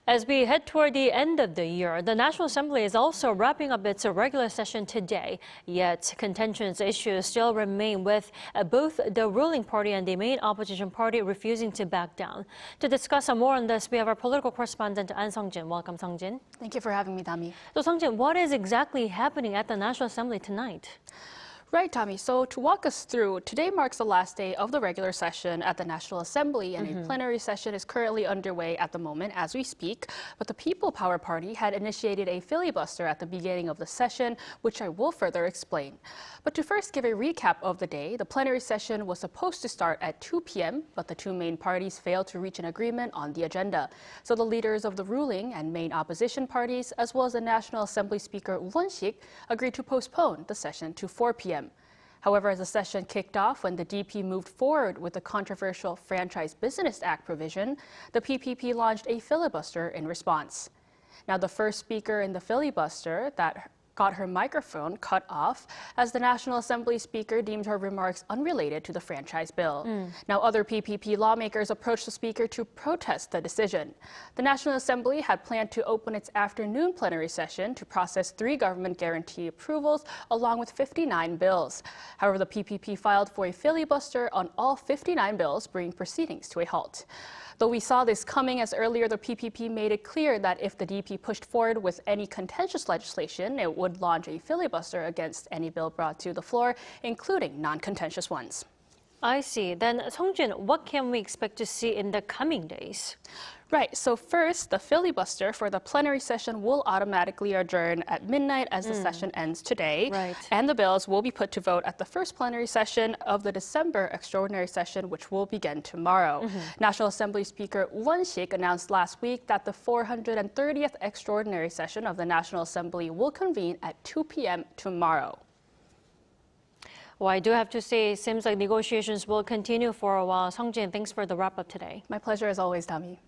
As we head toward the end of the year, the National Assembly is also wrapping up its regular session today. Yet, contentious issues still remain with both the ruling party and the main opposition party refusing to back down. To discuss more on this, we have our political correspondent Ahn Sung-jin. Welcome, Sung-jin. Thank you for having me, Dami. So, Sung-jin, what is exactly happening at the National Assembly tonight? Right, Dami. So to walk us through, today marks the last day of the regular session at the National Assembly, and a plenary session is currently underway at the moment as we speak. But the People Power Party had initiated a filibuster at the beginning of the session, which I will further explain. But to first give a recap of the day, the plenary session was supposed to start at 2 p.m., but the two main parties failed to reach an agreement on the agenda. So the leaders of the ruling and main opposition parties, as well as the National Assembly Speaker Woo Won-shik, agreed to postpone the session to 4 p.m. However, as the session kicked off when the DP moved forward with the controversial Franchise Business Act provision, the PPP launched a filibuster in response. Now, the first speaker in the filibuster that got her microphone cut off as the National Assembly Speaker deemed her remarks unrelated to the franchise bill. Now, other PPP lawmakers approached the Speaker to protest the decision. The National Assembly had planned to open its afternoon plenary session to process 3 government guarantee approvals along with 59 bills. However, the PPP filed for a filibuster on all 59 bills, bringing proceedings to a halt. Though we saw this coming, as earlier the PPP made it clear that if the DP pushed forward with any contentious legislation, it would launch a filibuster against any bill brought to the floor, including non-contentious ones. I see. Then, Sung-jin, what can we expect to see in the coming days? Right. So first, the filibuster for the plenary session will automatically adjourn at midnight as the session ends today. Right. And the bills will be put to vote at the first plenary session of the December extraordinary session, which will begin tomorrow. National Assembly Speaker Woo Won-shik announced last week that the 430th extraordinary session of the National Assembly will convene at 2 p.m. tomorrow. Well, I do have to say, it seems like negotiations will continue for a while. Sung-jin, thanks for the wrap-up today. My pleasure as always, Dami.